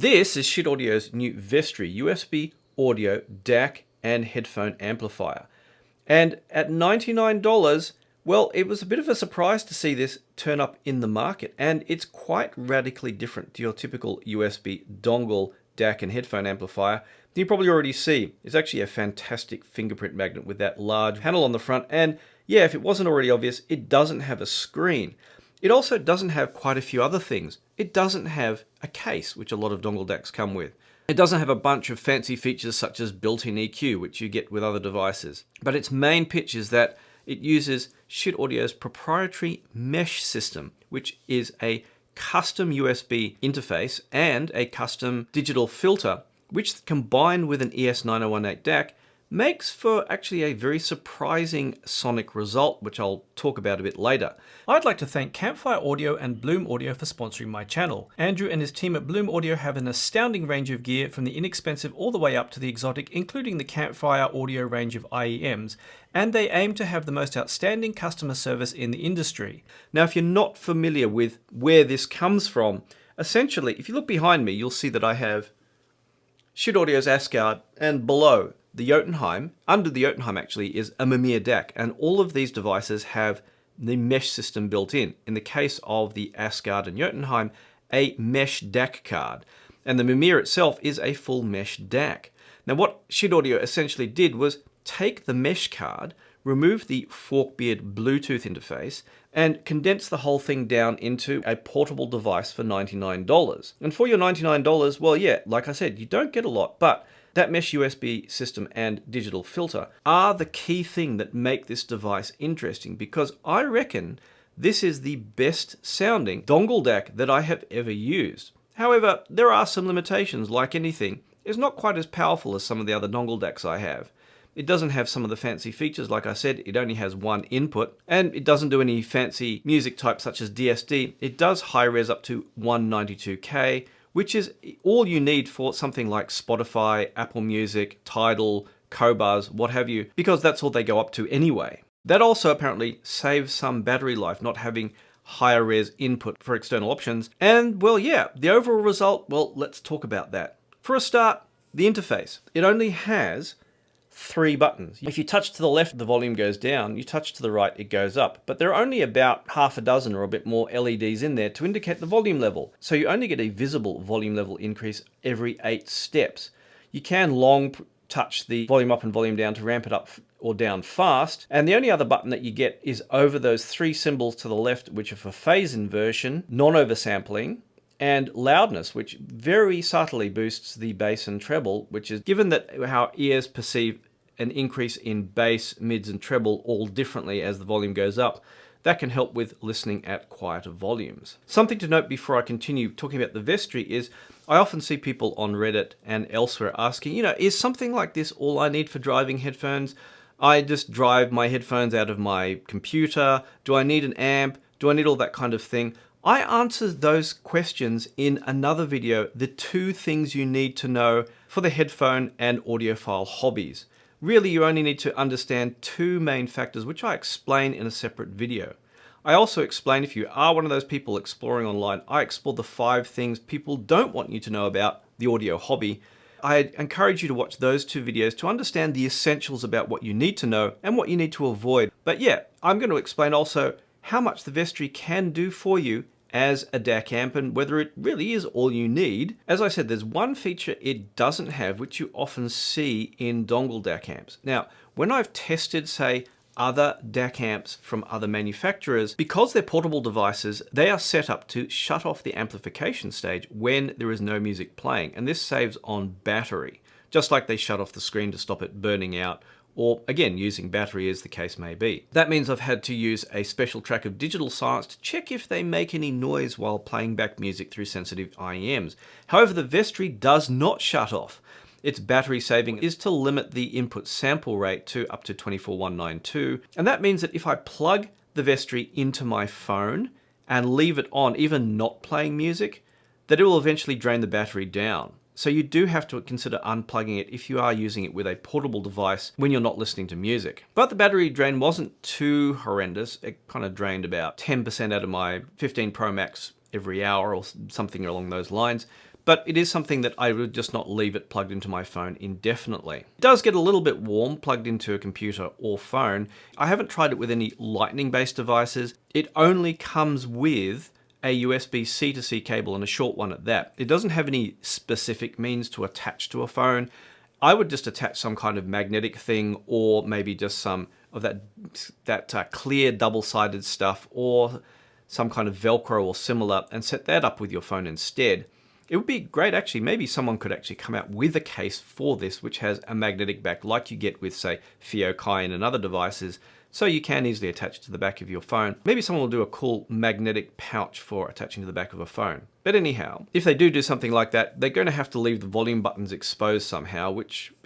This is Schiit Audio's new Vestri USB audio DAC and headphone amplifier. And at $99, well, it was a bit of a surprise to see this turn up in the market, and it's quite radically different to your typical USB dongle DAC and headphone amplifier. You probably already see it's actually a fantastic fingerprint magnet with that large panel on the front, and yeah, if it wasn't already obvious, it doesn't have a screen. It also doesn't have quite a few other things. It doesn't have a case, which a lot of dongle DACs come with. It doesn't have a bunch of fancy features such as built-in EQ, which you get with other devices. But its main pitch is that it uses Schiit Audio's proprietary mesh system, which is a custom USB interface and a custom digital filter, which combined with an ES9018 DAC makes for actually a very surprising sonic result, which I'll talk about a bit later. I'd like to thank Campfire Audio and Bloom Audio for sponsoring my channel. Andrew and his team at Bloom Audio have an astounding range of gear from the inexpensive all the way up to the exotic, including the Campfire Audio range of IEMs, and they aim to have the most outstanding customer service in the industry. Now, if you're not familiar with where this comes from, essentially, if you look behind me, you'll see that I have Schiit Audio's Asgard, and below, the Jotunheim, under the Jotunheim actually, is a Mimir DAC, and all of these devices have the mesh system built in. In the case of the Asgard and Jotunheim, a mesh DAC card, and the Mimir itself is a full mesh DAC. Now what Schiit Audio essentially did was take the mesh card, remove the forkbeard Bluetooth interface, and condense the whole thing down into a portable device for $99. And for your $99, well yeah, like I said, you don't get a lot, but that mesh USB system and digital filter are the key thing that make this device interesting, because I reckon this is the best sounding dongle DAC that I have ever used. However, there are some limitations. Like anything, it's not quite as powerful as some of the other dongle DACs I have. It doesn't have some of the fancy features. Like I said, it only has one input, and it doesn't do any fancy music types such as DSD. It does high res up to 192K, which is all you need for something like Spotify, Apple Music, Tidal, Qobuz, what have you, because that's all they go up to anyway. That also apparently saves some battery life, not having higher res input for external options. And well, yeah, the overall result, well, let's talk about that. For a start, the interface. It only has 3 buttons. If you touch to the left, the volume goes down. You touch to the right, it goes up. But there are only about half a dozen or a bit more LEDs in there to indicate the volume level. So you only get a visible volume level increase every 8 steps. You can long touch the volume up and volume down to ramp it up or down fast. And the only other button that you get is over those 3 symbols to the left, which are for phase inversion, non-oversampling, and loudness, which very subtly boosts the bass and treble, which is given that our ears perceive an increase in bass, mids, and treble all differently as the volume goes up, that can help with listening at quieter volumes. Something to note before I continue talking about the Vestri is I often see people on Reddit and elsewhere asking, is something like this all I need for driving headphones? I just drive my headphones out of my computer. Do I need an amp? Do I need all that kind of thing? I answered those questions in another video, the 2 things you need to know for the headphone and audiophile hobbies. Really, you only need to understand 2 main factors, which I explain in a separate video. I also explain, if you are one of those people exploring online, I explore the 5 things people don't want you to know about the audio hobby. I encourage you to watch those 2 videos to understand the essentials about what you need to know and what you need to avoid. But yeah, I'm going to explain also how much the Vestri can do for you as a DAC amp and whether it really is all you need. As I said, there's one feature it doesn't have, which you often see in dongle DAC amps. Now, when I've tested, say, other DAC amps from other manufacturers, because they're portable devices, they are set up to shut off the amplification stage when there is no music playing, and this saves on battery, just like they shut off the screen to stop it burning out, or again, using battery as the case may be. That means I've had to use a special track of digital silence to check if they make any noise while playing back music through sensitive IEMs. However, the Vestri does not shut off. Its battery saving is to limit the input sample rate to up to 24192, and that means that if I plug the Vestri into my phone and leave it on, even not playing music, that it will eventually drain the battery down. So you do have to consider unplugging it if you are using it with a portable device when you're not listening to music. But the battery drain wasn't too horrendous. It kind of drained about 10% out of my 15 Pro Max every hour or something along those lines. but it is something that I would just not leave it plugged into my phone indefinitely. It does get a little bit warm plugged into a computer or phone. I haven't tried it with any lightning-based devices. It only comes with a USB-C to C cable, and a short one at that. It doesn't have any specific means to attach to a phone. I would just attach some kind of magnetic thing, or maybe just some of that clear double-sided stuff, or some kind of Velcro or similar, and set that up with your phone instead. It would be great, actually. Maybe someone could actually come out with a case for this, which has a magnetic back like you get with, say, Fio, Cayenne and other devices, so you can easily attach it to the back of your phone. Maybe someone will do a cool magnetic pouch for attaching to the back of a phone. But anyhow, if they do something like that, they're going to have to leave the volume buttons exposed somehow,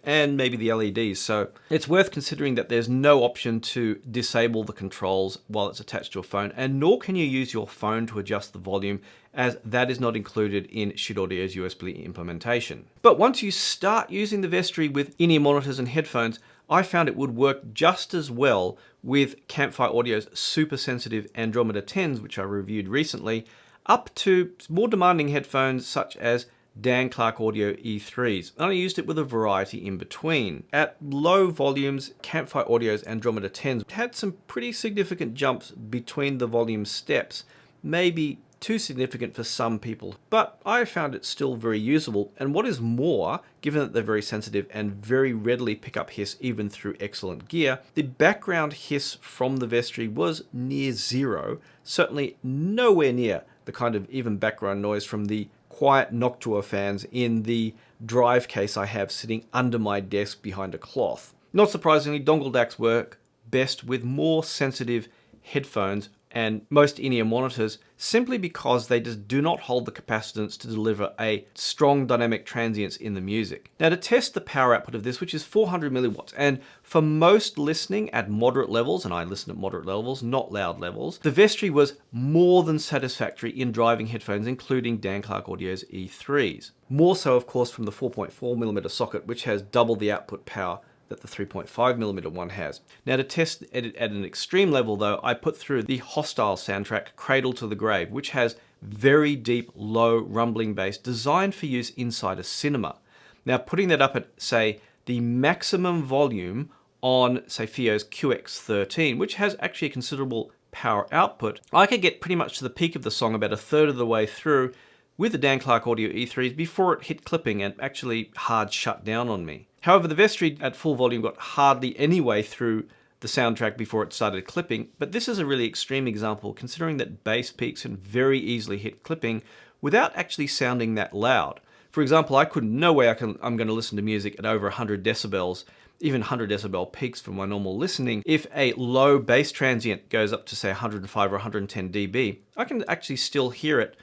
and maybe the LEDs. So it's worth considering that there's no option to disable the controls while it's attached to a phone, and nor can you use your phone to adjust the volume, as that is not included in Schiit Audio's USB implementation. But once you start using the Vestri with in-ear monitors and headphones, I found it would work just as well with Campfire Audio's super sensitive Andromeda 10s, which I reviewed recently, up to more demanding headphones such as Dan Clark Audio E3s, and I used it with a variety in between. At low volumes, Campfire Audio's Andromeda 10s had some pretty significant jumps between the volume steps, maybe too significant for some people, but I found it still very usable. And what is more, given that they're very sensitive and very readily pick up hiss even through excellent gear, the background hiss from the Vestri was near zero, certainly nowhere near the kind of even background noise from the quiet Noctua fans in the drive case I have sitting under my desk behind a cloth. Not surprisingly, dongle DACs work best with more sensitive headphones and most in-ear monitors, simply because they just do not hold the capacitance to deliver a strong dynamic transience in the music. Now, to test the power output of this, which is 400 milliwatts, and for most listening at moderate levels, and I listen at moderate levels, not loud levels, the Vestri was more than satisfactory in driving headphones, including Dan Clark Audio's E3s. More so, of course, from the 4.4mm socket, which has double the output power that the 3.5mm one has. Now, to test it at an extreme level though, I put through the Hostile soundtrack Cradle to the Grave, which has very deep, low rumbling bass designed for use inside a cinema. Now, putting that up at, say, the maximum volume on, say, Fio's QX13, which has actually a considerable power output, I could get pretty much to the peak of the song about a third of the way through with the Dan Clark Audio E3s before it hit clipping and actually hard shut down on me. However, the Vestri at full volume got hardly any way through the soundtrack before it started clipping, but this is a really extreme example considering that bass peaks can very easily hit clipping without actually sounding that loud. For example, no way I'm going to listen to music at over 100 decibels, even 100 decibel peaks for my normal listening. If a low bass transient goes up to say 105 or 110 dB, I can actually still hear it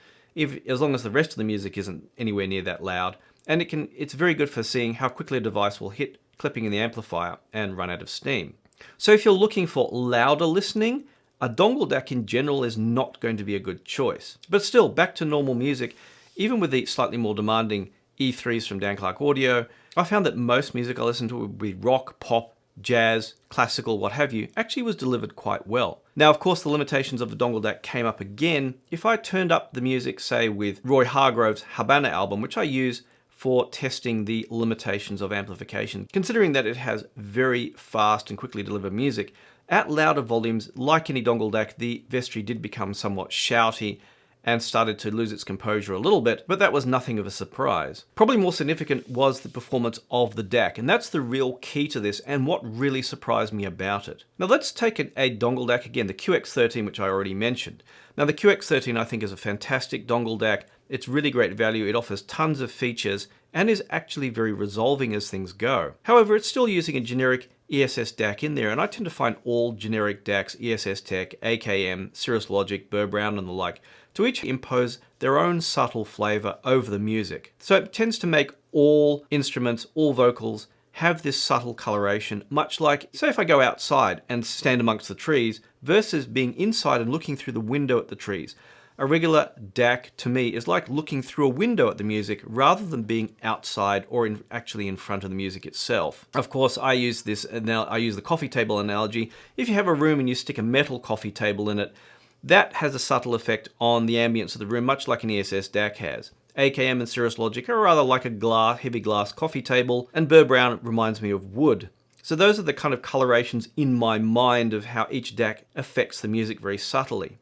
as long as the rest of the music isn't anywhere near that loud. And it's very good for seeing how quickly a device will hit clipping in the amplifier and run out of steam. So if you're looking for louder listening, a dongle DAC in general is not going to be a good choice. But still, back to normal music, even with the slightly more demanding E3s from Dan Clark Audio, I found that most music I listened to would be rock, pop, jazz, classical, what have you, actually was delivered quite well. Now, of course, the limitations of the dongle DAC came up again if I turned up the music, say, with Roy Hargrove's Habana album, which I use for testing the limitations of amplification. Considering that it has very fast and quickly delivered music, at louder volumes, like any dongle DAC, the Vestri did become somewhat shouty and started to lose its composure a little bit, but that was nothing of a surprise. Probably more significant was the performance of the DAC, and that's the real key to this and what really surprised me about it. Now let's take a dongle DAC again, the QX13, which I already mentioned. Now the QX13 I think is a fantastic dongle DAC. It's really great value, it offers tons of features, and is actually very resolving as things go. However, it's still using a generic ESS DAC in there, and I tend to find all generic DACs, ESS Tech, AKM, Cirrus Logic, Burr Brown and the like, to each impose their own subtle flavor over the music. So it tends to make all instruments, all vocals, have this subtle coloration, much like, say if I go outside and stand amongst the trees, versus being inside and looking through the window at the trees. A regular DAC, to me, is like looking through a window at the music rather than being outside or actually in front of the music itself. Of course, I use the coffee table analogy. If you have a room and you stick a metal coffee table in it, that has a subtle effect on the ambience of the room, much like an ESS DAC has. AKM and Cirrus Logic are rather like a heavy glass coffee table, and Burr Brown reminds me of wood. So those are the kind of colorations in my mind of how each DAC affects the music very subtly.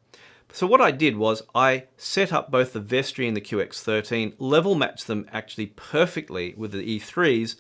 So what I did was I set up both the Vestri and the QX13, level matched them actually perfectly with the E3s,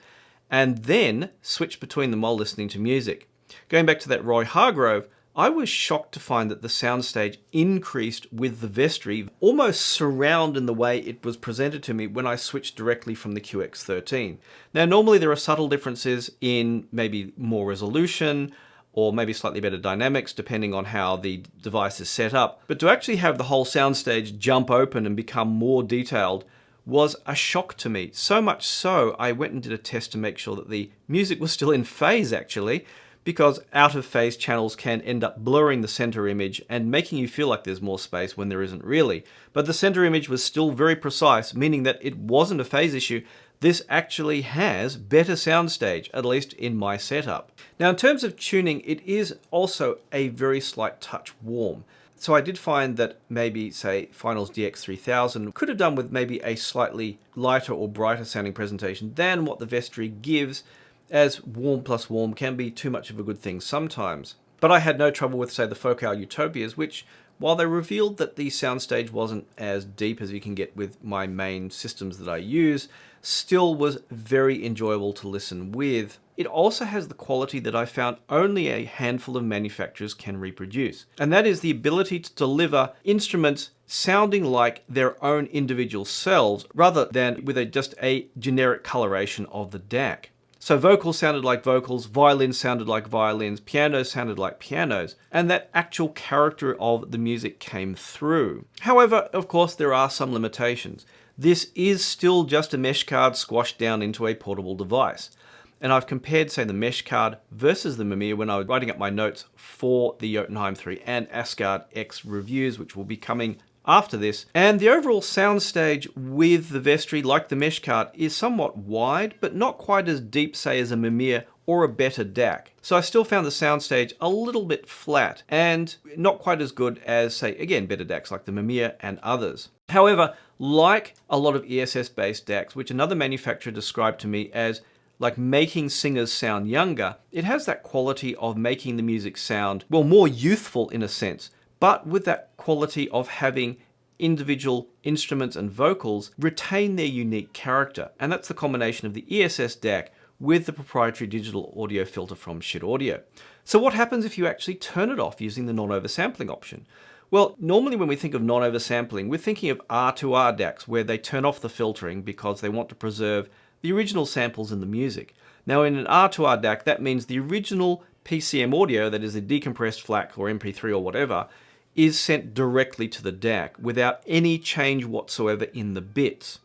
and then switched between them while listening to music. Going back to that Roy Hargrove, I was shocked to find that the soundstage increased with the Vestri, almost surround in the way it was presented to me when I switched directly from the QX13. Now, normally there are subtle differences in maybe more resolution, or maybe slightly better dynamics, depending on how the device is set up. But to actually have the whole soundstage jump open and become more detailed was a shock to me. So much so, I went and did a test to make sure that the music was still in phase, actually, because out of phase channels can end up blurring the center image and making you feel like there's more space when there isn't really. But the center image was still very precise, meaning that it wasn't a phase issue. This actually has better soundstage, at least in my setup. Now, in terms of tuning, it is also a very slight touch warm. So I did find that maybe, say, Finals DX3000 could have done with maybe a slightly lighter or brighter sounding presentation than what the Vestri gives, as warm plus warm can be too much of a good thing sometimes. But I had no trouble with, say, the Focal Utopias, which, while they revealed that the soundstage wasn't as deep as you can get with my main systems that I use, still was very enjoyable to listen with. It also has the quality that I found only a handful of manufacturers can reproduce, and that is the ability to deliver instruments sounding like their own individual selves, rather than with just a generic coloration of the DAC. So vocals sounded like vocals, violins sounded like violins, pianos sounded like pianos, and that actual character of the music came through. However, of course, there are some limitations. This is still just a mesh card squashed down into a portable device. And I've compared, say, the mesh card versus the Mamiya when I was writing up my notes for the Jotunheim 3 and Asgard X reviews, which will be coming after this. And the overall soundstage with the Vestri, like the mesh card, is somewhat wide, but not quite as deep, say, as a Mamiya or a better DAC. So I still found the soundstage a little bit flat and not quite as good as, say, again, better DACs like the Mamiya and others. However, like a lot of ESS-based DACs, which another manufacturer described to me as like making singers sound younger, it has that quality of making the music sound, well, more youthful in a sense, but with that quality of having individual instruments and vocals retain their unique character. And that's the combination of the ESS DAC with the proprietary digital audio filter from Schiit Audio. So what happens if you actually turn it off using the non-oversampling option? Well, normally when we think of non-oversampling, we're thinking of R2R DACs, where they turn off the filtering because they want to preserve the original samples in the music. Now, in an R2R DAC, that means the original PCM audio, that is a decompressed FLAC or MP3 or whatever, is sent directly to the DAC without any change whatsoever in the bits.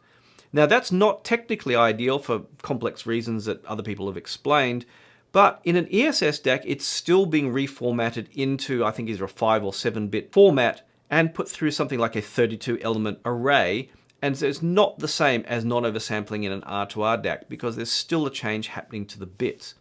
Now, that's not technically ideal for complex reasons that other people have explained, but in an ESS DAC, it's still being reformatted into, I think, either a 5 or 7-bit format and put through something like a 32-element array. And so it's not the same as non-oversampling in an R2R DAC because there's still a change happening to the bits.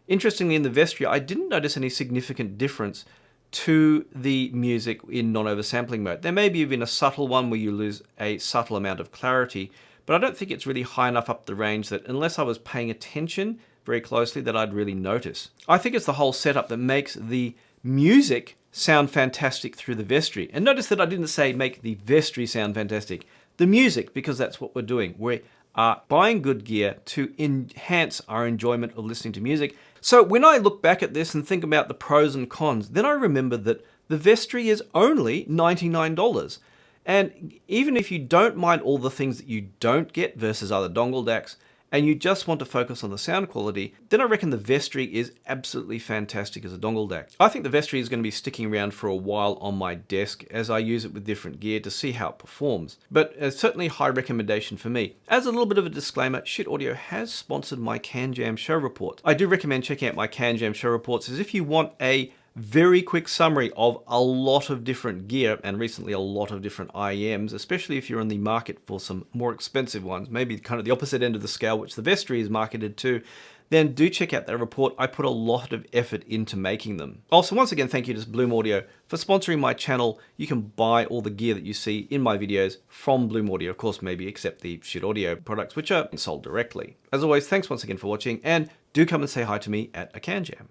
Interestingly, in the Vestri, I didn't notice any significant difference to the music in non-oversampling mode. There may be even a subtle one where you lose a subtle amount of clarity, but I don't think it's really high enough up the range that unless I was paying attention very closely that I'd really notice. I think it's the whole setup that makes the music sound fantastic through the Vestri. And notice that I didn't say make the Vestri sound fantastic. The music, because that's what we're doing. We are buying good gear to enhance our enjoyment of listening to music. So when I look back at this and think about the pros and cons, then I remember that the Vestri is only $99. And even if you don't mind all the things that you don't get versus other dongle DACs, and you just want to focus on the sound quality, then I reckon the Vestri is absolutely fantastic as a dongle DAC. I think the Vestri is going to be sticking around for a while on my desk as I use it with different gear to see how it performs. But it's certainly a high recommendation for me. As a little bit of a disclaimer, Schiit Audio has sponsored my CanJam show reports. I do recommend checking out my CanJam show reports, as if you want a very quick summary of a lot of different gear, and recently a lot of different IEMs, especially if you're in the market for some more expensive ones, maybe kind of the opposite end of the scale, which the Vestri is marketed to, then do check out that report. I put a lot of effort into making them. Also, once again, thank you to Bloom Audio for sponsoring my channel. You can buy all the gear that you see in my videos from Bloom Audio, of course, maybe except the Schiit Audio products, which are sold directly. As always, thanks once again for watching, and do come and say hi to me at a CanJam.